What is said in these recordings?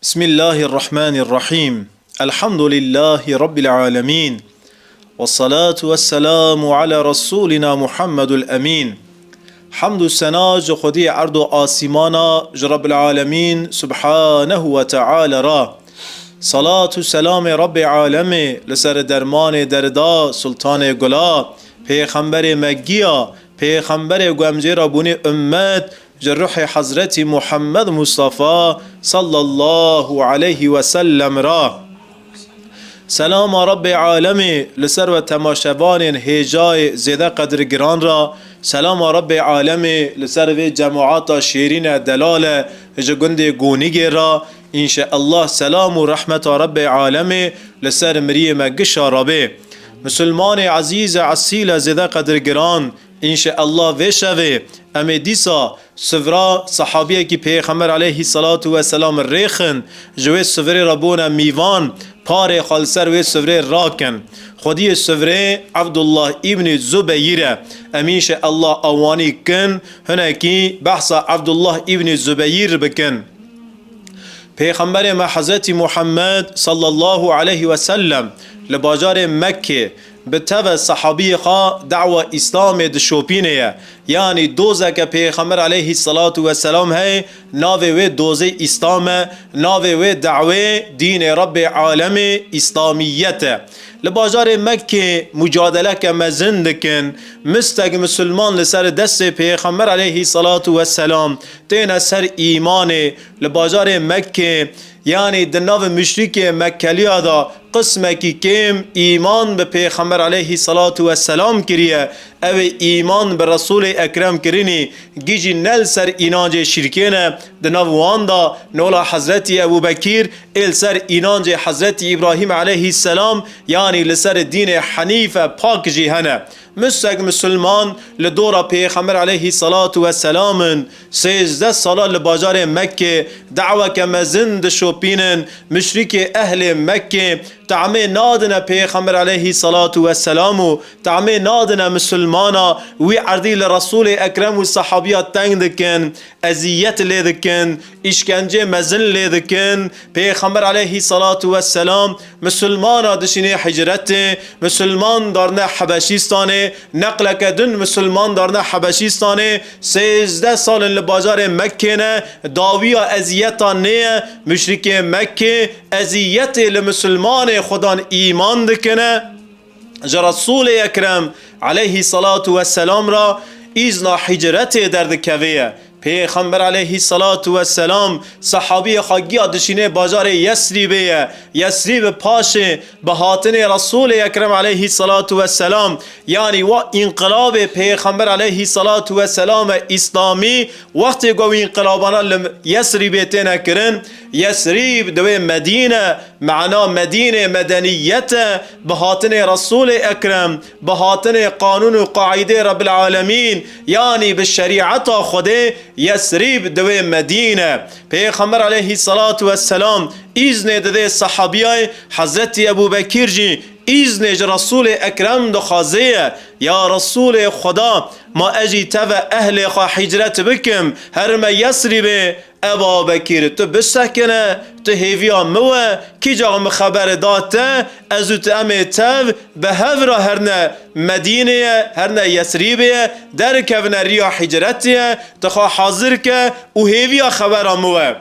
بسم الله الرحمن الرحيم. الحمد لله رب العالمين، والصلاة والسلام على رسولنا محمد الأمين. حمد و سنا جو خودی ارض و آسمانا جو رب العالمین سبحانه و تعالی را. صلاة و سلام رب عالم لسر درمان دردا سلطان گلا، پیغمبر مگیا، پیغمبر گمجه را بونی امت جروح حضرت محمد مصطفى صلى الله عليه وسلم را. سلام رب عالمی لسر و تماشوان هیجای زیده قدر گران را. سلام رب عالمی لسر و جماعات شیرین دلال جگند گونیگ را. انشاء الله سلام و رحمت رب عالمی لسر مریم گشا رابه. مسلمان عزیز عسیل زیده قدر گران انشاء الله وشوه امی دیسا سفرا صحابیه کی پیغمبر علیه الصلاة والسلام ریخن جوی سفره ربون میوان پار خالسر و سفره راکن خودی سفره عبدالله ابن زبیر امیش الله اوانی کن هنکی بحث عبدالله ابن زبیر بکن. پیغمبر ما حضرت محمد صلی الله علیه و سلم لباجار مکه به تو صحابی خوا دعوه اسلام دشوپینه، یعنی دوزه که پیغمبر علیه الصلاة والسلام ہے ناوه و دوزه اسلام، ناوه و دعوه دین رب عالم اسلامیت. لباجار مکه مجادله که مزند کن مستگ مسلمان لسر دست پیغمبر علیه الصلاة والسلام تین سر ایمان. لباجار مکه یعنی دناو مشرک مکلی دا قسمه کی کم ایمان به پیغمبر علیه الصلاة والسلام کریه او ایمان به رسول اکرم کرینی گیجی نل سر اینانج شرکینه دناو واندا نولا حضرت ابو بکیر ال سر اینانج حضرت ابراهیم علیه السلام یعنی لسر دین حنیف پاک جیهنه. مستق مسلمان لدورا پیغمبر علیه الصلاة والسلام 13 ساله لباجار مکه دعوه که مزند شوپینن مشرک اهل مکه تعمه نادن پیغمبر علیه الصلاة والسلام و تعمه نادن مسلمانا وی عردی لرسول اکرم و صحابیات تنگ دکن ازیت لیدکن اشکنجه مزن لیدکن. پیغمبر علیه الصلاة والسلام مسلمانا دشینه حجرت مسلمان دارنه حبشیستانه نقل کدن مسلمان دارنه حبشیستانه 13 سال لبازار مکه نه داویا ازیتا نه مشرک مکه ازیت لمسلمان خدا ایمان دکنه جا رسول اکرم علیه الصلاة والسلام را ایزنا حجرت درد کویه. پیغمبر علیه الصلاة والسلام صحابی خاگی دشینه بازار یسریبه یسریب پاشه به هاتن رسول اکرم علیه الصلاة والسلام یعنی و انقلاب پیغمبر علیه الصلاة والسلام اسلامی وقتی گو انقلابانا یسریب تینا کرن یسریب دوی مدینه معنا مدینه مدنیت به هاتن رسول اکرم به هاتن قانون و قاعده رب العالمین یعنی به شریعت خوده یسریب دوی مدینه. پیغمبر علیه الصلاة والسلام ایزن داده صحابیای حضرت ابو بکر جی ایزن رسول اکرم دخازه یا رسول خدا ما اجی تو اهل خوا حجرت بکم هرم یسریبه ابا بکر تو بسکنه تو هیویا موه کی جا خبر داته ازو تامه تو به هفرا هرنه مدینه هرنه یسریبه در کونه ریا حجرتیه تخوا حاضر که او هیویا خبر موه.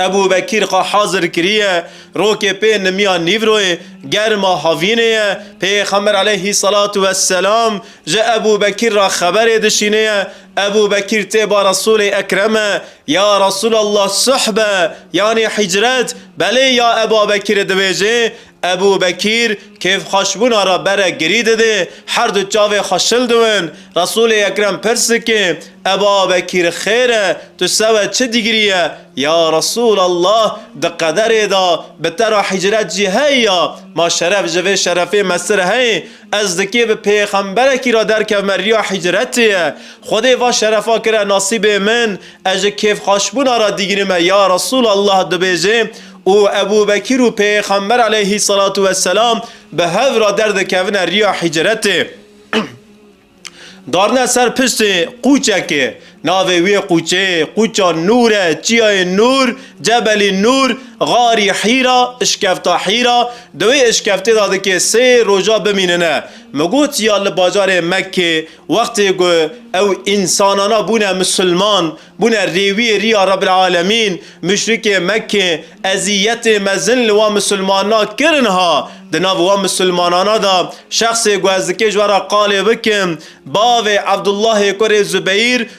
ابو بکر قا حاضر کریه روکه پی نمیا نیوروی گرما هاوینه. پیغمبر علیه الصلاة والسلام جا ابو بکر را خبر دشینه. ابو بکر تیبا رسول اکرمه یا رسول الله صحبه یعنی حجرت بله یا ابو بکر دویجه. ابو بکر کیف خشبونا را بره گریده ده هر دو چاوه خشل دون. رسول اکرم پرس که ابو بکر خیره تو سوه چه دیگریه یا رسول الله ده قدر دا بتر حجرت جی هیا ما شرف جوه شرفه مستر هی از دکی به پیغمبر کی را در که مریا حجرتیه خودی و شرفا کرده نصیب من از کیف خشبونا را دیگریم یا رسول الله دو بیجه او ابو بکر و پیغمبر علیه الصلاة والسلام به هفرا درد کون ریا حجرته دارنه سر پشت قوچه که ناوی وی قوچا نوره چیای نور جبل نور غاری حیرا اشکفتا حیرا دوی اشکفته داده که 3 روزا بمیننه مگوت یا لباجار مکه وقتی گو او انسانانا بونه مسلمان بونه ریوی ریا رب العالمین مشرک مکه اذیت مزن لوا مسلمانا کرنها دناو و مسلمانانا دا شخص گوزدکی جوارا قال بکم باو عبدالله کر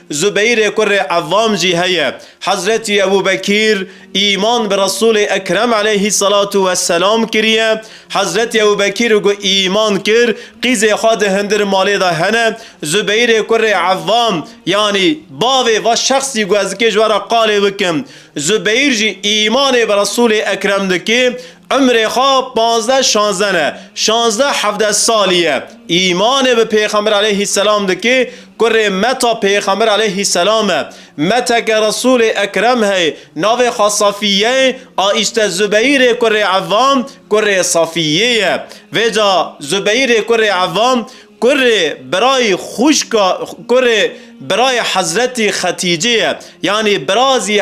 زبیر کر عوام جی هیه حضرت ابو بکیر ایمان به رسول اکرم علیه الصلاة والسلام کریه حضرت ابو بکیر گو ایمان کر قیز خود هندر مالی دا هنه زبیر کر عوام یعنی باو و شخصی گوزدکی جوارا قال بکم زبیر جی ایمان به رسول اکرم دکی عمر خواه 16 سالیه ایمان به پیغمبر علیه السلام دکی کره متا پیغمبر علیه السلام متا که رسول اکرم ہے ناو خواه صفیه آیشت زبیر کره عوام کره صفیه ویجا زبیر کره عوام کره برای کره برای حضرت خدیجه یعنی برازی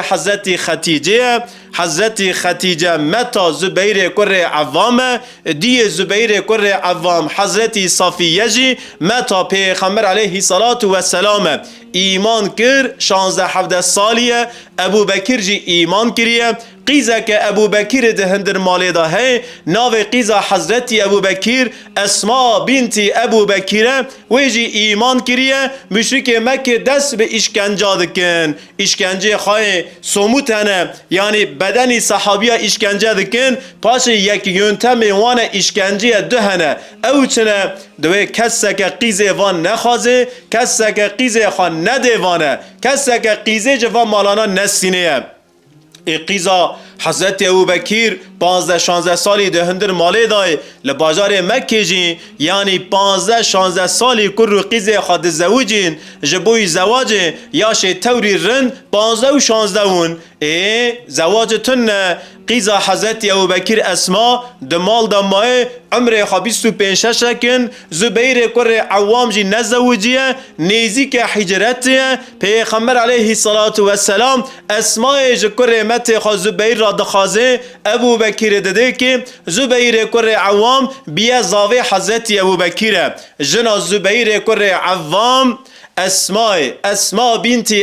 حضرت خدیجه متا زبیر کره عوام دی زبیر کره عوام حضرت صفیه جی متا پیغمبر علیه الصلاة والسلام ایمان کر 16 سالیه ابو بکر جی ایمان کریه قیزه که ابو بکر ده هندر مالی ده ہے ناو قیزه حضرت ابو بکر اسما بنت ابو بکر ویجی ایمان کریه مشرک مکه دست به اشکنجه دکن اشکنجه خواه سموت هنه یعنی بدنی صحابیه اشکنجه دکن پاش یک یونتم وان اشکنجه ده هنه او چنه دوی کسه که قیزه وان نخوازه کسه که قیزه خواه نده وانه کسه که قیزه جوان مالانا نسینه قیزا حضرت ابو بکیر 15-16 سالی ده هندر مالی دای لباجار مکه جین یعنی 15-16 سالی کر رو قیزه خود زوجین جبوی زواج یاشه توری رن 15 و 16 ون زواج تن قیزا حضرت ابو بکیر اسما دمال دمای عمر خوا 25 شکن زبیر کر عوام جی نزوجیه نیزی که حجرتیه پیغمبر علیه الصلاة والسلام اسمای جکر مت خوا زبیر را دخوازه ابو بکیر دده که زبیر کر عوام بیا زاوه حضرت ابو بکیره جنا زبیر کر عوام اسما بنت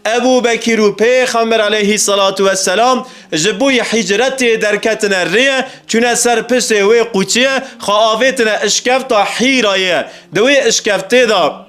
ابو بکیر و پیغمبر علیه الصلاة والسلام جبوی حجرت درکتن ریه چونه سر پشت وی قوچیه خواهویتن اشکفتا حیرایه دوی اشکفته دا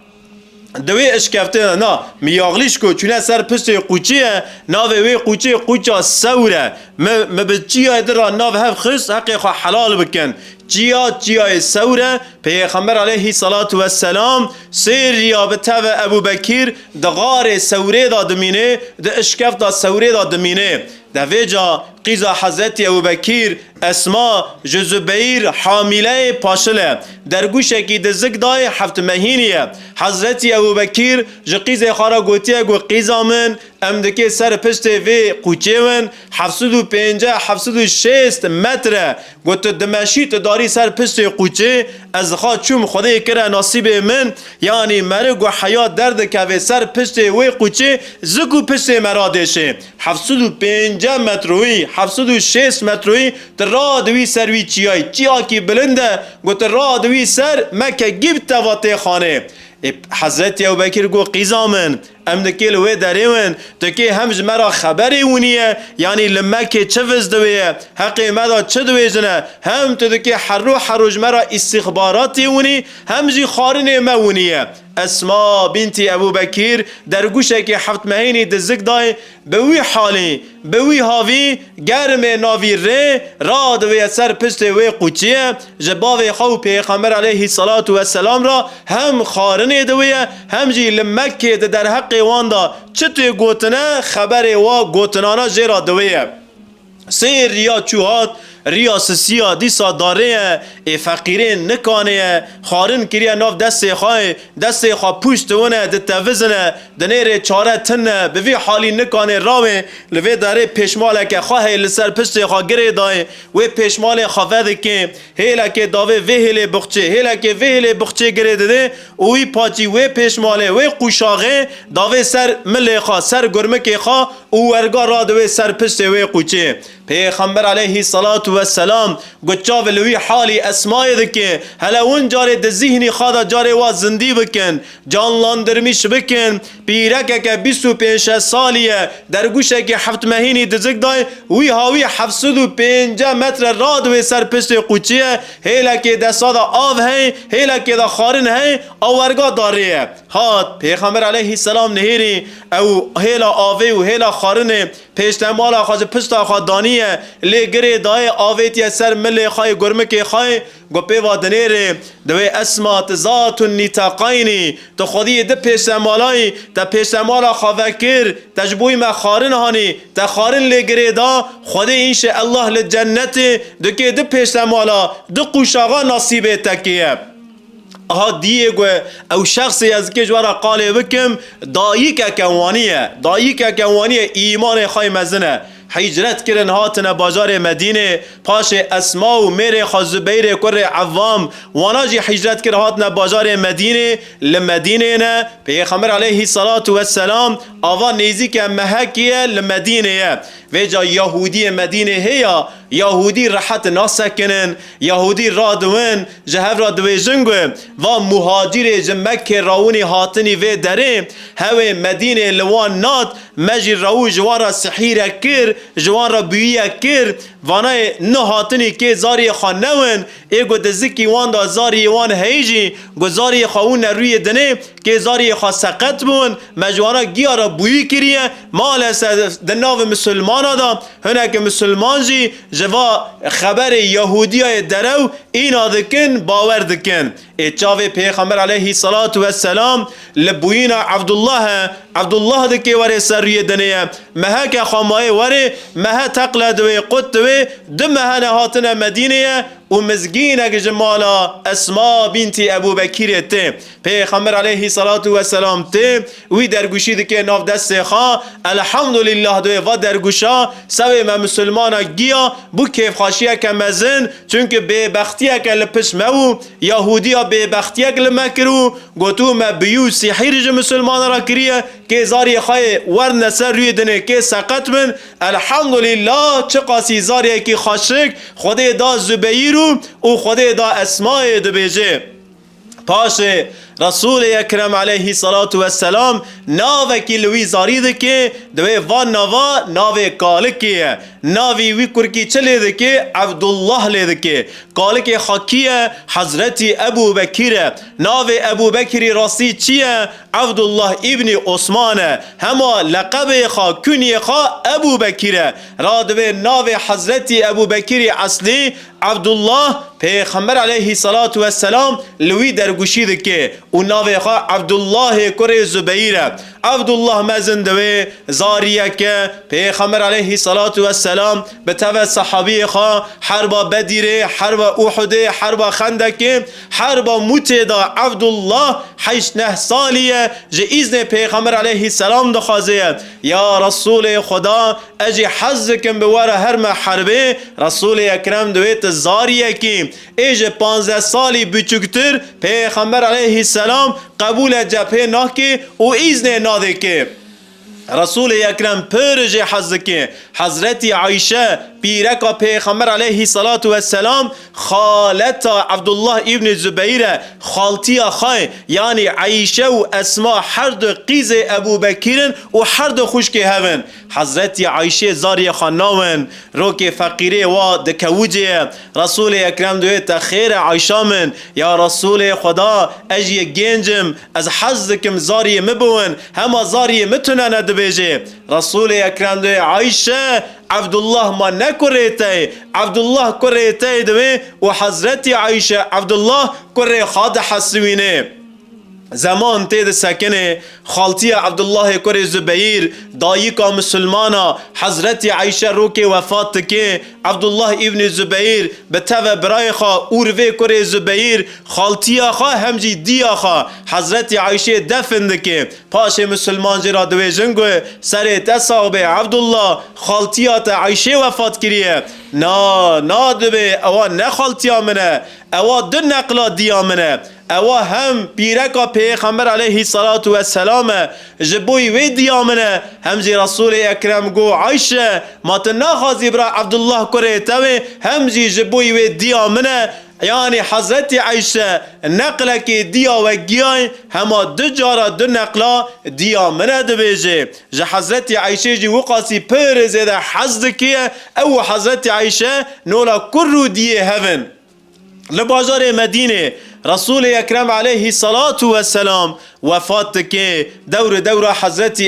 نا میاغلیش کو چونه سر پشت قوچیه ناو وی قوچا سوره مبچیه در ناو هف خست حقی خواه حلال بکن چیای سوره پیغمبر علیه الصلاة والسلام سیر یا به تو ابو بکیر ده غار سوره دا دمینه ده اشکف دا سوره دا دمینه ده ویجا قیزا حضرت ابو بکیر اسما جزبیر حامله پاشله در گوشه کی ده زگ دای 7 مهینیه حضرت ابو بکیر جقیز خارا گوتیه گو قیزا من امدکی سر پشت وی قوچه من 750-760 متره گوت دمشیت داری سر پشت قوچه از خواه چوم خدای کره نصیب من یعنی مرگ و حیات درد که وی سر پشت وی قوچه زکو پشت مرادشه 750 متروی 760 متروی در راه دوی سروی چیا کی بلنده گوت راه دوی سر مکه گیب تواته خانه حضرت ابو بکر گو قیزا من امدکیل وی دریون تکی همج مرا خبری ونیه یعنی لمکه چه وز دویه حقی مدا چه دویجنه هم تدکی حروج مرا استخباراتی ونی همجی خارن ما ونیه اسما بنت ابو بکیر در گوشه که 7 مهینی دزک دای به وی حالی به وی هاوی گرم ناوی ره را دوی سر پشت وی قوچیه جباوی خو پیغمبر علیه الصلاة والسلام را هم خارن دویه همجی لمکه در حق واندا چطوی گوتنه خبر و گوتنانا جیرا دویه سیر یا چوهات ریاسسیا دیسا داره فقیرین نکانه خارن کریه ناف دست خواه پوشت ونه دتوزنه دنیر چاره تنه به وی حالی نکانه راوه لوی داره پیشماله که خواه لسر پشت خواه گره دای و پیشماله خواه که هیله که داوه وی هیله بخچه هیله که وی هیله بخچه گره داده وی پاچی وی پیشماله وی قوشاغه داوه سر مله خواه سر گرمک خواه و ورگا را دوه سر پشت وی قوچه پیغمبر علیه الصلاة والسلام گچاو لوی حالی اسمای دکه هلا اون جاره ده ذهنی خوادا جاره وا زندی بکن جانلاندرمیش بکن پیرکه که 25 سالیه در گوشه که 7 مهینی دزک دای وی هاوی 705 متر راد و سر پشت قوچیه هیله که ده سادا آو هی هیله که ده خارن هی آورگا داره هات پیغمبر علیه السلام نهیری او هیلا آوه و هیلا خارن پیشتمالا خواهد پشتا خواهد دانیه لی گره دای آویتی سر ملی خواهی گرمکی خواهی گپی وادنیره دوی اسمات ذات نیتاقینی تو خودی ده پیشتمالایی تا پیشتمالا خواهد کر تجبوی ما خارن هانی تا خارن لی گره دا خودی اینش الله لجنت دو که ده پیشتمالا ده قوشاغا نصیبه تکیه ها دیگه گوه او شخصی از که جوارا قاله بکم دایی که کوانیه ایمان خواهی مزنه هجرت کرن هاتن بازار مدینه پاش اسما و میر خزبیر کر عوام واناجی هجرت کرن هاتن بازار مدینه لمدینه نه پیغمبر علیه الصلاة والسلام آوا نیزی که محکیه لمدینه و جا یهودی مدینه هیا یهودی راحت ناسکنن یهودی رادوین جهف رادوی جنگو و مهاجر جمکه راونی هاتنی و داره هوا مدینه لوان نات مجی راو جوارا سحیره کر جوارا بیویه کر وانای نه هاتنی که زاری خانون ایگو دزکی وان دا زاری وان هیجی گو زاری خواون روی دنه که زاری خواه سقط بون مجوانا گیا را بویی کریه مال دناو مسلمان دا هنه که مسلمان جی جوا خبر یهودی های درو اینا دکن باور دکن چاوه پیغمبر علیه الصلاة والسلام لبوینا عبدالله دکی وره سر روی دنه مها که خامای وره مها تقلد و قد و دمها نهاتنا مدینه و مزگینه که جمالا اسما بنتی ابو بکیر ته پیغمبر علیه الصلاة والسلام ته وی درگوشی دکه ناف دست خواه الحمدلله دوی و درگوشا سوی ما مسلمانا گیا بو کیف خاشیه که مزن چونکه بے بختیه که لپش مو یهودی بے بختیه که لمکرو گوتو ما بیو سحیر جو مسلمان را کریه که زاری خواه ورن سر روی دنه که سقط من الحمدلله چه قاسی زاری که خاشک خود دا زبیرو و خود دا اسماء دو بیجه پاشه رسول اکرم علیه الصلاة والسلام ناوه کی لوی زارید که دوی وان ناوه کالکیه ناوی وی کرکی چلی ده که عبدالله لیده که کالک خاکیه حضرت ابو بکیره ناوه ابو بکری راستی چیه عبدالله ابن عثمانه هما لقب خا کنی خا ابو بکیره را دوی ناوه حضرت ابو بکری اصلی عبدالله پیغمبر علیه الصلاة والسلام لوی درگوشی ده که و ناوه خواه عبدالله کره زبیره عبدالله مزندوه زاریه که پیغمبر علیه الصلاة والسلام به تو صحابی خواه حرب بدیره حرب احده حرب خندکه حرب متدا عبدالله 8 سالیه جه ایزن پیغمبر علیه السلام دخوازه یا رسول خدا اجی حز کن بواره هر محربه رسول اکرم دویت زاریه که ایج 15 سالی بچکتر پیغمبر علیه السلام قبول جبهه ناکه و ایزن ناده که رسول اکرم پرج حزکه حضرت عایشه پیرکا پیغمبر علیه الصلاة والسلام خالتا عبدالله ابن زبیر خالتی خواه یعنی عایشه و اسما هر دو قیز ابو بکرن و هر دو خوشک هون حضرت عایشه زاری خاناون روک فقیره و دکوجه رسول اکرم دویت خیر عایشه من یا رسول خدا اجی گنجم از حزکم زاری مبون همه زاری متونه ندبیجه رسول اکرم دوی عایشه عبدالله ما نکریته عبدالله کریته دوی و حضرت عایشه عبدالله کری خاد حسوینه زمان تید سکنه خالتی عبدالله کر زبیر دایکا مسلمانا حضرت عایشه رو که وفات که عبدالله ابن زبیر به تو برای خواه اوروه کر زبیر خالتی خواه همجی دیا خواه حضرت عایشه دفن که پاش مسلمان جرا دوی جنگوه سر تصاب عبدالله خالتیات عایشه وفات کریه نا دوی اوه نه خالتیا منه اوه دو نقلا دیا منه اوه هم پیرکا پیغمبر علیه الصلاة والسلام جبوی وی دیامنه همزی رسول اکرم گو عایشه ما تناخازی برا عبدالله کره توی همزی جبوی وی دیامنه یعنی حضرت عایشه نقله که دیا و گیای هما دو جارا دو نقلا دیا منه دو بیجه جه حضرت عایشه جی وقاسی پر زیده حزد که او حضرت عایشه نولا کرو دیه هون لبازار مدینه رسول اکرم علیه الصلاة والسلام وفات که دور حضرت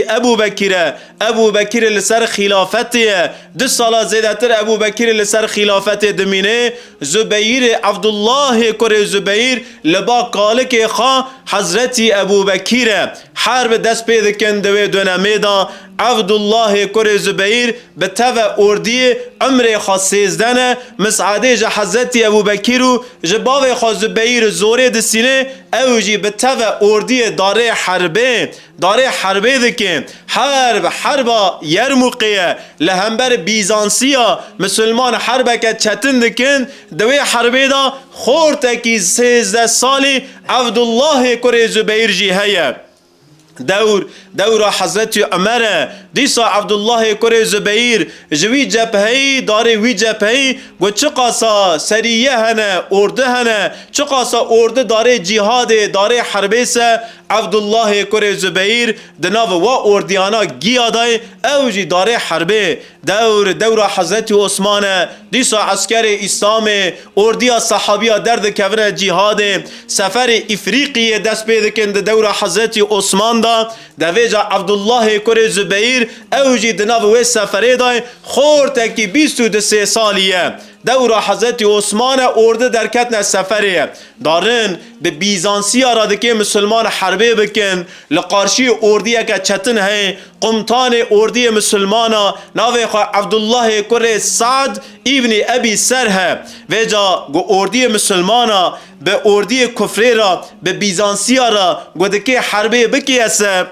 ابو بکر لسر خلافته 2 سال زیده تر ابو بکر لسر خلافت دمینه زبیر عبدالله کر زبیر لبا کالک خواه حضرت ابو بکر حرب دست پید کندوه دونمه دا عبدالله کر زبیر به تو اردی عمر خاص 13 مسعده جه حضرت ابو بکر و جباو خاص زبیر زوره دسینه اوجی به تو اردی داره حربه دکن حربا یرموقیه لهمبر بیزانسیا مسلمان حربه که چتن دکن دوی حربه دا خورتکی 13 سالی عبدالله کر زبیر جی هیه دور حضرت عمر دیسا عبدالله کر زبیر جوی جبهی داره وی جبهی گو چقاسا سریه هنه ارده هنه چقاسا ارده داره جهاد داره حربه سه عبدالله کر زبیر دناو و اردیانا گیا دای اوجی داره حربه دور حضرت عثمان دیسا عسکر اسلام اردیا صحابیا درد کورن جهاد سفر افریقی دست پیدا کند دور حضرت عثمان دا دویجا عبدالله کر زبیر اوجی دناو و سفره دای خورتکی 23 سالیه دور حضرت عثمان ارده در کتن سفره دارن به بیزانسی آراده که مسلمان حربه بکن لقارشی اردیه که چتن ہے قمطان اردی مسلمانا ناوی خواه عبدالله کر سعد ابن ابی سر ہے ویجا گو اردی مسلمانا به اردی کفره را به بیزانسی را گو دکه حربه بکی اسه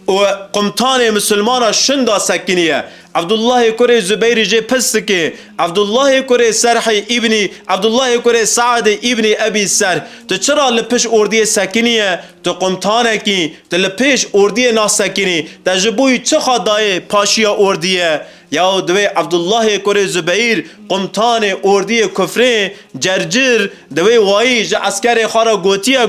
و قمطان مسلمان شندا سکنیه عبدالله کر زبیر جه پست که عبدالله کر سرح ابن عبدالله کر سعد ابن ابی سر تو چرا لپش اردی سکنیه تو قمطانه کی تو لپش اردی ناسکنی تا جبوی چه خدای پاشیا اردیه یا دوی عبدالله کر زبیر قمطان اردی کفره جرجر دوی وایی جه اسکر خارا گوتیه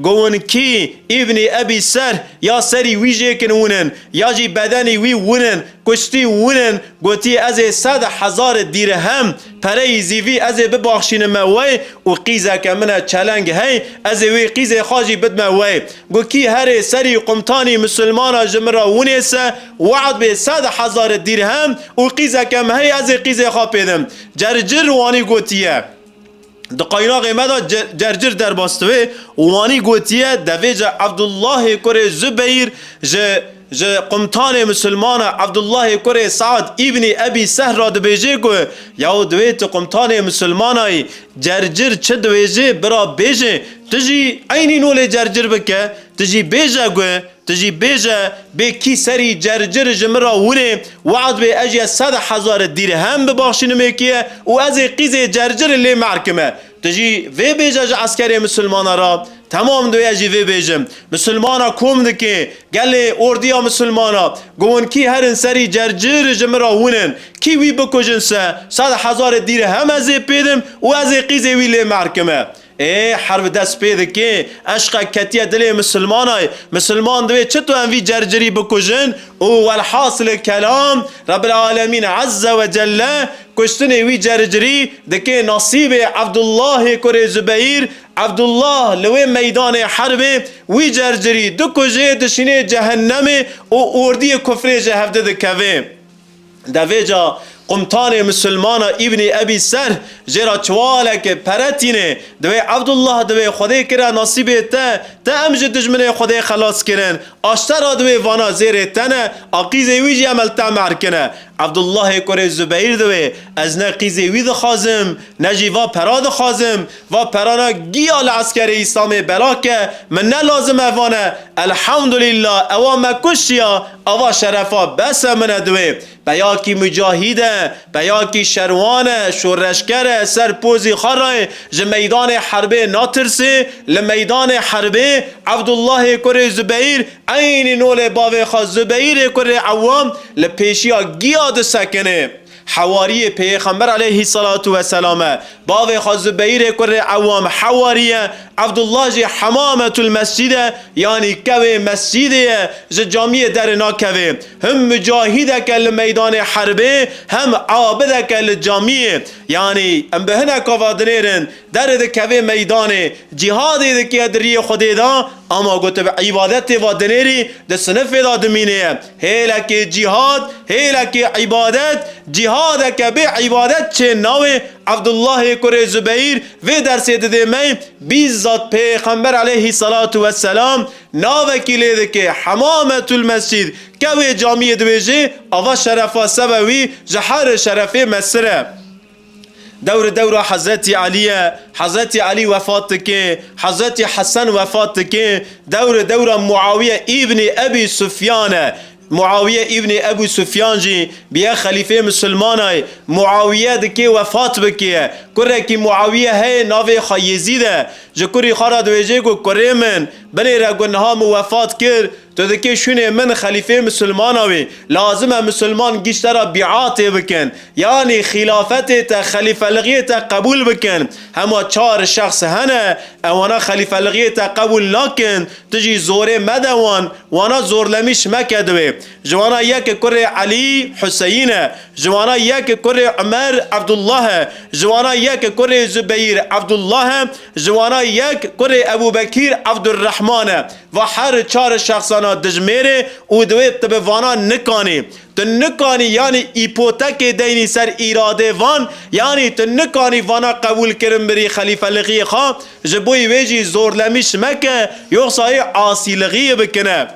گوون کی ابن ابی سر یا سری ویجه کنونن یا جی بدنی وی ونن کشتی ونن گوتی از 100,000 درهم پره زیوی از ببخشین موی و قیزه که منه چلنگ هی از وی قیزه خاجی بد موی گو کی هر سری قمطانی مسلمان جمرا ونیسه وعد به 100,000 درهم و قیزه که هی از قیزه خواه پیدم جرجر وانی گوتیه دقاینا قیمتا جرجر در باستوه وانی گوتیه دویجه عبدالله کر زبیر جه قمطان مسلمان عبدالله کر سعد ابن ابی سهر را دبیجه گو یا دویت قمطان مسلمانای جرجر چه دویجه برا بیجه تجی اینی نول جرجر بکه تجی بیجه گو تجی بیجه به کی سری جرجر جمرا ونه وعد به اجی 100,000 درهم ببخشین میکیه و از قیز جرجر لی محکمه تجی وی بیجه عسکر مسلمان را تمام دوی اجی وی بیجم مسلمانا کوم دکه گل اردیا مسلمانا گون کی هرن سری جرجر جمرا ونن کی وی بکجن سه 100,000 درهم از پیدم و از قیز وی لی محکمه حرب دست پیده که عشق کتیه دل مسلمان دوی چطور انوی جرجری بکجن و الحاصل کلام رب العالمین عز و جل کشتن وی جرجری دکه نصیب عبدالله کر زبیر عبدالله لوی میدان حرب وی جرجری دو کجه دشینه جهنم و اردی کفر جهفده دکوه دویجا قمتان مسلمان ابن ابی سر جرا چواله که پرتینه دوی عبدالله دوی خدای کرا نصیب تا امج دجمن خدای خلاص کرن آشتر دوی وانا زیر تنه آقیزه ویجی عمل تعمر کنه عبدالله کره زبیر دوی از نه قیزه وید خازم نجی و پراد خازم و پرانا گیال عسکر اسلام بلا که من نه لازم اوانه الحمدلله اوا مکشیا اوا شرفا بس من دوی بیا کی مجاهده بیا کی شروانه شورشکره سرپوزی خاره ج میدان حربه ناترسه لمیدان حربه عبدالله کره زبیر عین نول باوی خواست زبیر کره عوام لپیشیا گیاد سکنه حواری پیغمبر علیه الصلاة والسلام باوی خواست زبیر کره عوام حواری عبدالله جی حمامت المسجد یعنی کوی مسجد جامعه در ناکوی هم مجاهده که لمیدان حربه هم عابده که لجامعه یعنی ام بهنه کافادنیرن در ده کوی میدان جهادی ده که دری خودی دا اما گوته به عبادت و دنیری ده صنف دا دمینه هیله که جهاد هیله که عبادت جهاد که به عبادت چه ناوی عبدالله کره زبیر و در سیده می بیزاد پیغمبر علیه الصلاة والسلام ناوکی لیده که حمامت المسجد که جامعه دویجه اوا شرفا سبوی جهر شرف مسره دور حضرت علی وفات که حضرت حسن وفات که دور معاویه ابن ابی سفیان معاویه ابن ابو سفیان جی بیا خلیفه مسلمان معاویه دکی وفات بکیه کره کی معاویه ہے ناوی خایزیده جکری خارا دویجه گو کره من بنی را گنها مو وفات کر تو دکی شونه من خلیفه مسلمان آوی لازمه مسلمان گیشتر بیعات بکن یعنی خلافت تا خلیفه لغیت قبول بکن همه 4 شخص هنه اوانا خلیفه لغیت قبول نکن تجی زوره مدوان وانا زورلمیش مکدوی جوانا یک کره علی حسینه جوانا یک کره عمر عبدالله جوانا یک کره زبیر عبدالله جوانا یک کره ابو بکیر عبدالرحمن و هر 4 شخصانا دجمیره او دوی تبوانا نکانی تو نکانی یعنی ایپوتک دینی سر ایراده وان یعنی تو نکانی وانا قبول کرن بری خلیفه لغی خواه جبوی ویجی زورلمیش مکه یوخصای عاصی لغی بکنه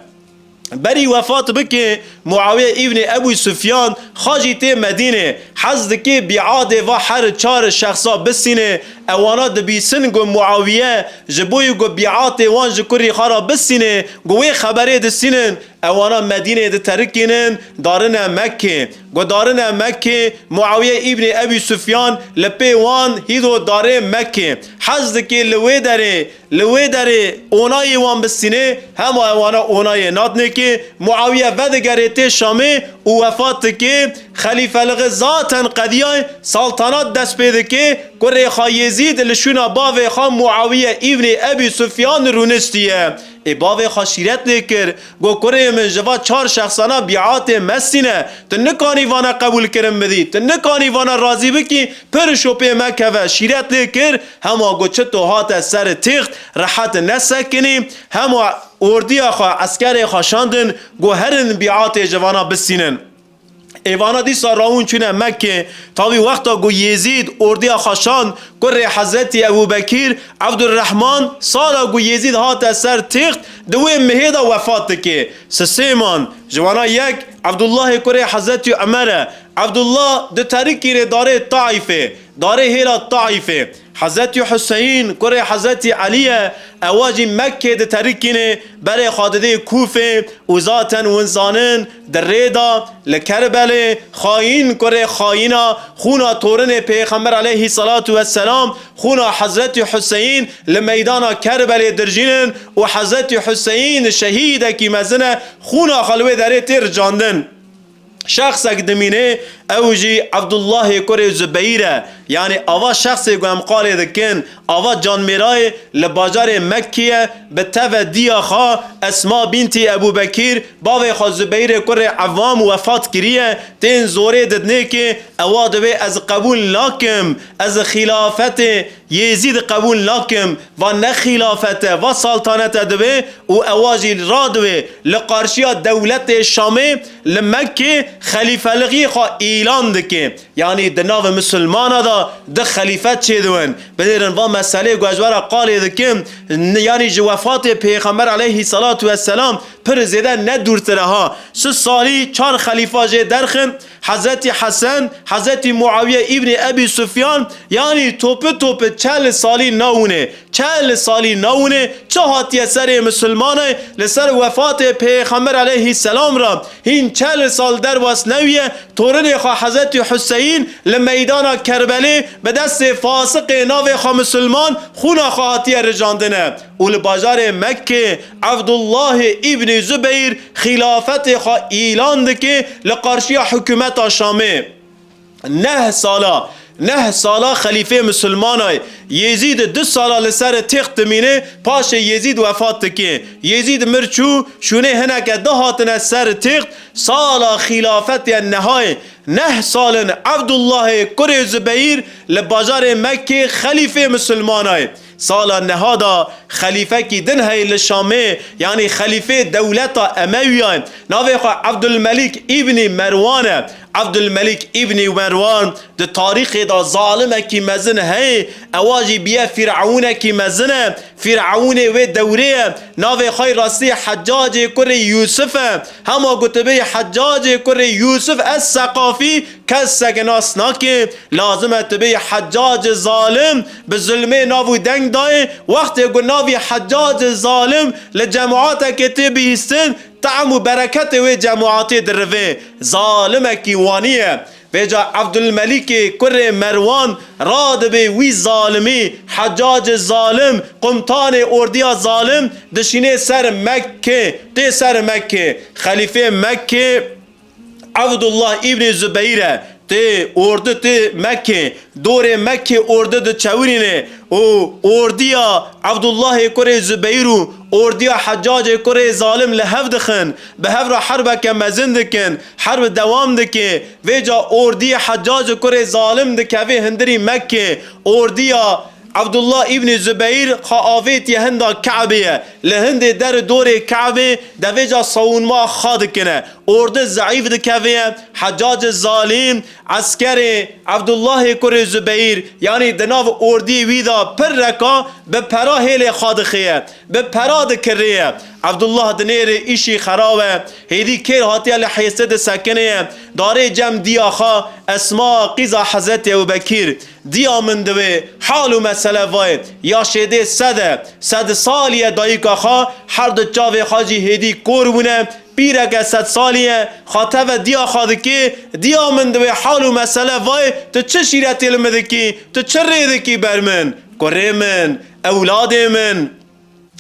بری وفات بکه معاویه ابن ابو سفیان خاجیت مدینه حزد که بیعاده و هر 4 شخصا بسینه اوانا دبیسن گو معاویه جبوی گو بیعاته وان جکری خارا بسینه گوی خبره دسینن اوانا مدینه ده ترکینن دارن مکه گو دارن مکه معاویه ابن ابی سفیان لپی وان هیدو داره مکه حزد که لوی داره اونای وان بسینه هم اوانا اونای نادنه که معاویه ودگره شامه و وفات که خلیفه لغ ذاتن قدیای سلطنات دست پیده که کره خایزید لشونا باوی خان معاویه ابن ابی سفیان رونستیه ای باوی خاشیرت لیکر گو کره من جوا 4 شخصانا بیعات مسینه تو نکانی وانا قبول کرن بدی تو نکانی وانا راضی بکی پر شوپی مکه و شیرت لیکر هما گو چه تو هات سر تیخت راحت نسکنی هما اردی خواه عسکر خاشاندن گو هرن بیعات جوانا بسینن ایوانا دیسا راون چونه مکه تاوی وقتا گو یزید اردی خاشان کره حضرت ابو بکیر عبدالرحمن سالا گو یزید هات سر تیخت دوی مهیدا وفات که سسیمان جوانا یک عبدالله کره حضرت عمره عبدالله ده ترکی داره طائفه داره هیلا طائفه حضرت حسین کره حضرت علیه اواجی مکه ده ترکینه برای خادده کوفه و ذاتن و انسانن در ریدا لکربل خاین کره خاینا خونا تورن پیغمبر علیه الصلاة والسلام خونا حضرت حسین لمیدان کربل درجینن و حضرت حسین شهیده کی مزنه خونا خلوه داره تیر جاندن شخص اقدمینه اوجی عبدالله کره زبیره یعنی آوا شخصی گوهم قاله دکن آوا جان میرای لباجار مکیه به تو دیا خواه اسما بینتی ابو بکیر باوی خواه زبیره کره عوام وفات کریه تین زوره ددنه که اوا دوی از قبول ناکم از خلافت یزید قبول ناکم و نخلافت و سلطانت دوی و اواجی را دوی لقارشی دولت شامه لمکه خلیفه لغی خواه اعلان دکه یعنی دناو مسلمان دا ده خلیفت چه دوین بدیرن و مسئله گوجوارا قالی دکه یعنی جوافات پیغمبر علیه الصلاة والسلام پر زیده ندورتره ها 3 سالی 4 خلیفه جه درخن حضرت حسن حضرت معاویه ابن ابی سفیان یعنی توپ 40 سالی نونه 40 سالی نونه چه هاتی سر مسلمانه لسر وفات پیغمبر علیه السلام را این 40 سال در واس نویه تورن خواه حضرت حسین لمیدان کربله به دست فاسق ناو خواه مسلمان خونا خواهاتی رجاندنه اول بازار مکه عبدالله ابن زبیر خلافت خواه اعلان دکه لقارشی حکومت شامه 9 سالا خلیفه مسلمان های یزید 2 سالا لسر تخت مینه پاش یزید وفات که یزید مرچو شونه هنک دهاتن سر تخت سالا خلافت نهای 9 سال عبدالله کر زبیر لبازار مکه خلیفه مسلمان های سالا نهادا خلیفه کی دن های لشامه یعنی خلیفه دولت امویان ناوی خواه عبدالملک ابن مروان عبدالملک ابن مروان ده تاریخ دا ظالمه کی مزن ہے اواجی بیا فرعونه کی مزنه فرعونه و دوره ناوی خواه راستی حجاج کر یوسف هما گتبه حجاج کر یوسف الثقافی کس سگناس ناکه لازمه تبه حجاج ظالم به ظلمه ناوی دنگ دای وقت ناوی حجاج ظالم لجماعات کتبه هستن طعم و برکت و جماعات دروه ظالمه کی وانیه ویجا عبدالملک کر مروان راد به وی ظالمی حجاج ظالم قمطان اردیا ظالم دشینه سر مکه تی سر مکه خلیفه مکه عبدالله ابن زبیره تی ارده تی مکه دور مکه ارده ده چورینه او اردیا عبدالله کر زبیرو اردیا حجاج کر ظالم لحف دخن به هفر حرب که مزن دکن حرب دوام دکن ویجا اردی حجاج کر ظالم دکوی هندری مکه اردیا عبدالله ابن زبیر خواهیت یه هنده کعبه لهنده در دور کعبه دویجا صون ما خواد کنه ارده ضعیف دکوه حجاج ظالم عسکر عبدالله کر زبیر یعنی دناو اردی ویدا پر رکا به پرا هیل خواد خیه به پرا دکریه عبدالله دنیر ایشی خرابه هیدی کیر هاتیه لحیسته سکنه داره جمع دیاخا اسما قیزا حضرت ابوبکر دیا من دوه حال و مسئله وای یا شده 100 سالیه دایکا خوا هر دو چاوه خاجی هیدی کور بونه پیرک 100 سالیه خاطه و دیا خواده که دیا من دوه حال و مسئله وای تو چه شیرتی لمده تو چه ریده کی بر من کره من اولاد من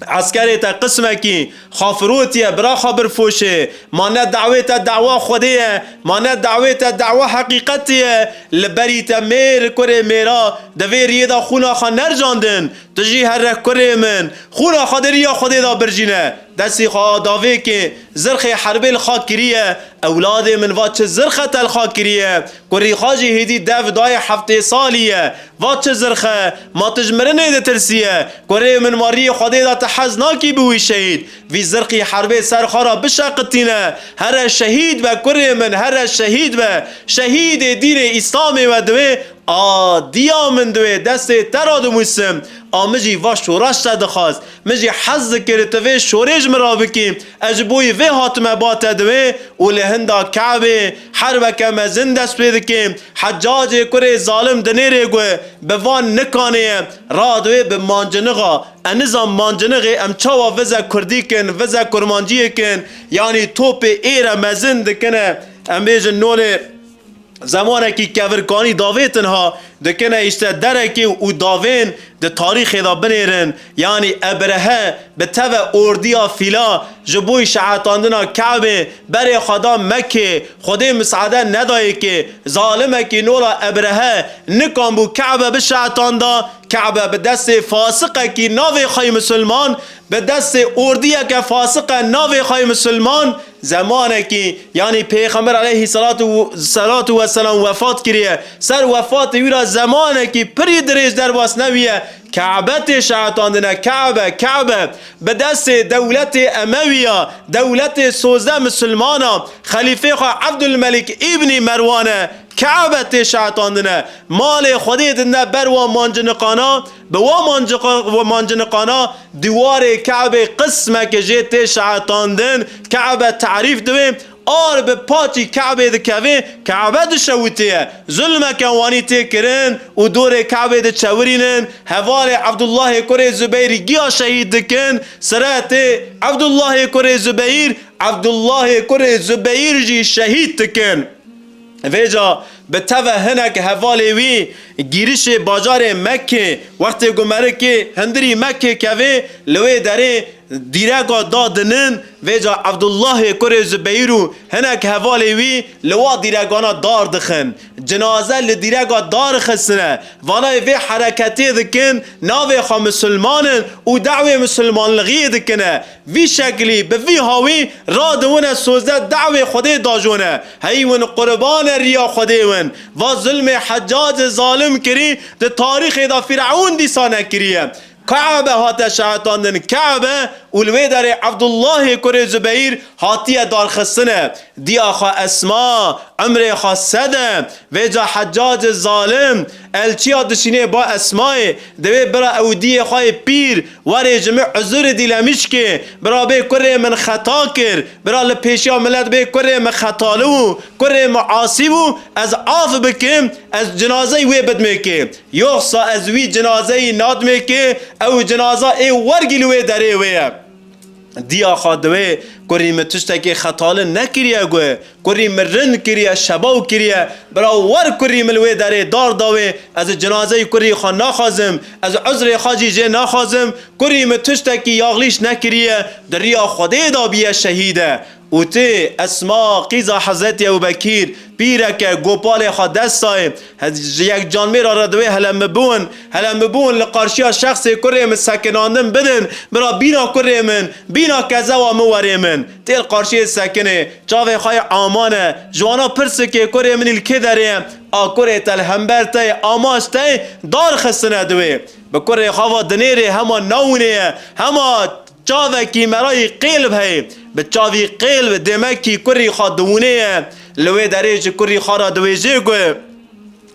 عسکری تا قسمه کی خافروتیه برا خبر فوشه مانه دعویت دعوا خودیه مانه دعویت دعوا حقیقتیه لبری تا میر کره میرا دویر یه دا خونا خوا نرجاندن تجی هر ره کره من خونا خادری یا خودی دا برجینه دستی خواه داوه که زرخ حربی الخوا کریه اولاد من واچه زرخت الخوا کریه کری خواجی هیدی دو دای 7 سالیه واچه زرخه ما تجمرنه ده ترسیه کری من ماری خودی دا تحزناکی بوی شهید وی زرخی حربی سرخارا بشاقتینه هر شهید به کری من هر شهید به شهید دین اسلام و دوه دیا من دوه دست تراد موسم آمجی و شورش دخواست مجی حز کرتوه شورش مرا بکیم اجبوی وی حاتمه بات دوه و لهندا کعبه حربه که مزن دست پیدکیم حجاج کره ظالم دنیره گوه بوان نکانه رادوه به مانجنغا انظام مانجنغه امچاوا وزا کردی کن وزا کرمانجی کن یعنی توپ ایره مزن دکنه امیج نوله زمانه که کورکانی داویتن ها دکنه اشته درکی و داوین ده تاریخ دا بنیرن یعنی ابرهه به تو اردیا فیلا جبوی شعطاندنا کعبه بری خدا مکه خودی مساعده ندایی که ظالمه که نولا ابرهه نکان بو کعبه به شعطاندا کعبه به دست فاسقه که ناوی خواهی مسلمان به دست اردیه که فاسقه ناوی خواهی مسلمان زمانه که یعنی پیغمبر علیه الصلاة والسلام وفات کریه سر وفات ویرا زمانه که پری دریج در باس نویه کعبه شعطاندنه. کعبه به دست دولت امویه، دولت 13 مسلمانا، خلیفه خواه عبدالملک ابن مروانه کعبه شعطاندنه. مال خودی دنده بر و مانجنقانا به و مانجنقانا دیوار کعبه قسمه که جیت شعطاندن کعبه تعریف دویم آر به پاچی کعبه دکوه کعبه دشوتیه ظلمه که وانی تکرن و دور کعبه دچورینن حوال عبدالله کره زبیری گیا شهید دکن سرات عبدالله کره زبیر جی شهید دکن. ویجا به توهنک حوالی وی گیرش باجار مکه وقتی گمره که هندری مکه که لوی داره دیرگا دادنن ویجا عبدالله کره زبیرو هنک حوالی وی لوا دیرگانا دار دخن جنازه لدیرگا دار خسنه وانای وی حرکتی دکن ناوی خواه مسلمانن و دعوی مسلمان لغی دکنه وی شکلی به وی هاوی را دونه سوزده دعوی خوده داجونه هیون قربان ریا خوده ون و ظلم حجاج ظالم کری ده تاریخ دا فرعون دیسانه کریه. کعبه هات شعطاندن کعبه اولوی داره عبدالله کره زبیر هاتیه دار خستنه دی آخا اسما عمر خاصده ویجا حجاج ظالم الچیا دشینه با اسمای دوی برا اودی خواه پیر وره جمع عذر دیلمیش که برا بی کره من خطا کر برا لپیشیا ملت بی کره من خطالو کره معاصیبو از عاف بکم از جنازه وی بدمه که یخصا از وی جنازه نادمه که او جنازه ای ورگی وی داره ویه دیا خادوه کریم تشتکی خطاله نکریه گوه کریم رند کریه شباو کریه برا ور کریم الوی داره دار داوه از جنازه کری خواه نخوازم از عذر خاجی جه نخوازم کریم تشتکی یاغلیش نکریه دریا خوده دا بیه شهیده و تی اسما قیزا حضرت ابوبکر پیرک گوپال خود دستای یک جانمه را دوی هلم ببون لقارشیا شخص کریم سکناندن بدن برا بینا کریم بینا کذا و موریم تیل قارشی سکنه چاوه خواه آمانه جوانا پرس که کریم الکی داره آکره تل همبر تای آماش تای دار خستنه دوی بکره خواه دنیره هما نونه هما چاوه کی مرای قلب ہے به چاوی قلب دمکی کری خواه دونه لوی دریج کری خواه را دوی جه گوه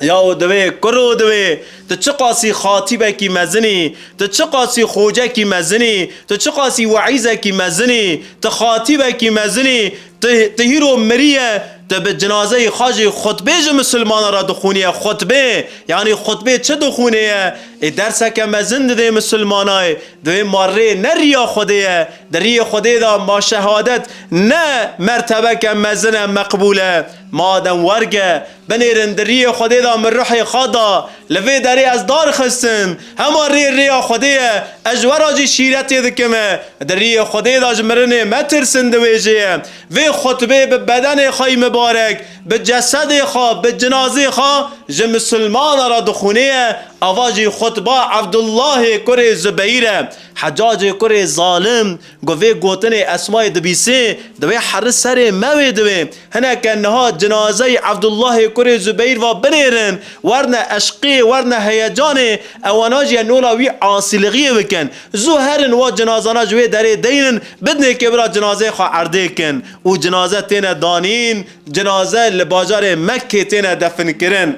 یا دوی کرو دوی تو چه قاسی خاطبه کی مزنی تو چه قاسی خوجه کی مزنی تو چه قاسی وعیزه کی مزنی تو خاطبه کی مزنی تو هیرو مریه تو به جنازه خاجی خطبه جو مسلمان را دخونیه خطبه یعنی خطبه چه دخونیه درسه که مزند ده مسلمانای دوی ماره نه ریا خوده در ریا خوده دا ما شهادت نه مرتبه که مزن مقبوله ما آدم ورگه بنیرن در ریا خوده دا من روح خدا لوی داری از دار خستن همه ریا خوده اجورا جی شیرتی دکمه در ریا خوده دا جمرنه مترسن دویجه وی خطبه به بدن خواهی مبارک به جسد خواه به جنازه خواه جه مسلمان را دخونه آواجی خطبه عبدالله کره زبیره حجاج کره ظالم گوه گوتن اسمای دبیسه دوی حر سر موی دوی هنه که نها جنازه عبدالله کره زبیر و بنیرن ورنه عشقی ورنه هیجان اواناجی نولاوی عاصلغی بکن زوهرن و جنازانا جوی داره دینن بدنه که برا جنازه خواه عرده کن و جنازه تینه دانین جنازه لباجار مکه تینه دفن کرن.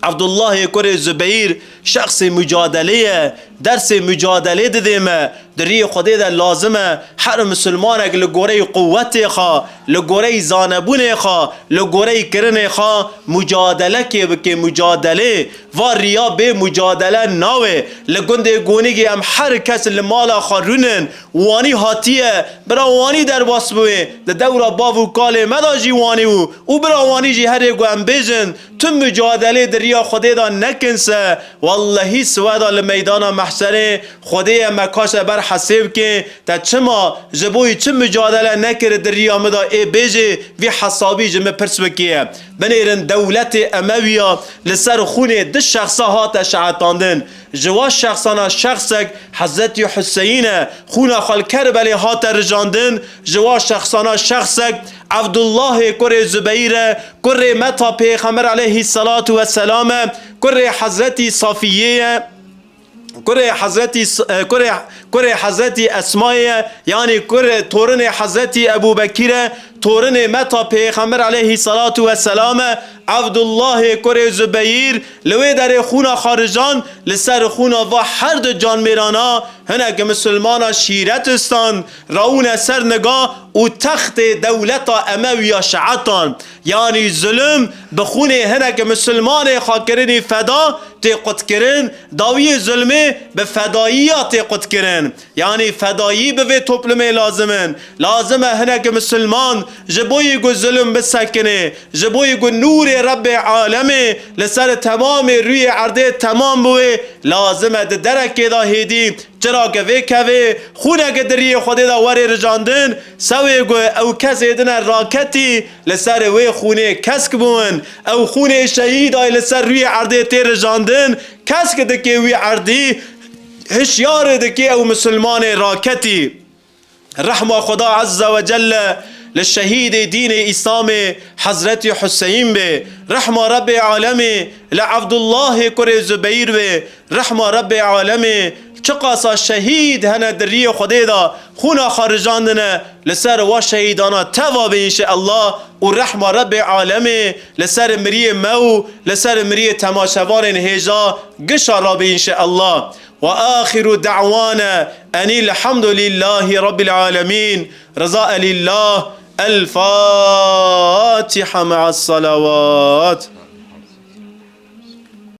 عبدالله کره زبیر شخص مجادله درس مجادله دادیم دری خودی در لازمه هر مسلمان اگه لگوره قوت خواه لگوره زانبون خواه لگوره کرن خواه مجادله که بکه مجادله و ریا به مجادله ناوه لگنده گونیگی هم هر کس لمالا خارونن وانی هاتیه برا وانی در باس بوه در دورا باو کال مداجی وانی و او برا وانی جی هر گو هم بیجن تو مجادله در ریا خودی دا نکنسه واللهی سوادا لمیدان محشره خودی مکاش بر حسیب که تا چما جبوی چه مجادله نکرد در ریا مدا ای بیجه وی حسابی جمع پرس بکیه بنیرن دولت امویا لسر خونه ده شخصا هات شعطاندن جوا شخصانا شخصک حضرت حسین خونه خال کربلی هات رجاندن جوا شخصانا شخصک عبدالله کره زبیر کره متا پیغمبر علیه الصلاة والسلام کره حضرت صافیه کره حضرت اسماء یعنی کره تورن حضرت ابو بکر تورن متا پیغمبر علیه الصلاة والسلام عبدالله کره زبیر لوی در خونا خارجان لسر خونا و هر دو جان میرانا هنگ مسلمانا شیرت استان راون سر نگاه و تخت دولت اموی شعطان یعنی ظلم بخونه هنگ مسلمان خاکرین فدا تقط کرن داوی ظلمه به فداییات تقط کرن یعنی فدایی به توپلمه لازمه هنگ مسلمان جبوی گو ظلم بسکنه جبوی گو نور رب عالمه لسر تمام روی عرضه تمام بوه لازمه درک دا هیدی چرا که وی که خونه که دری خود دا وری رجاندن سوی گو او کسی دن راکتی لسر وی خونه کسک بون او خونه شهید آی لسر روی عرضه تی رجاندن کسک دکی وی عرضی هشیار دکی او مسلمان راکتی رحمه خدا عز و جل للشهيد دين إسلام حضرت حسين به رحمة رب العالمين لعبد الله كر زبير به رحمة رب العالمين چقاسا شهید هنه دری خدیدا خونا خارجاندنه لسر و شهیدانا تواب انشاءالله و رحمة رب العالمين لسر مری مو لسر مری تماشوان هجا قشا رب انشاءالله وآخر دعوانا أن الحمد لله رب العالمين رضاء لله الفاتحة مع الصلوات.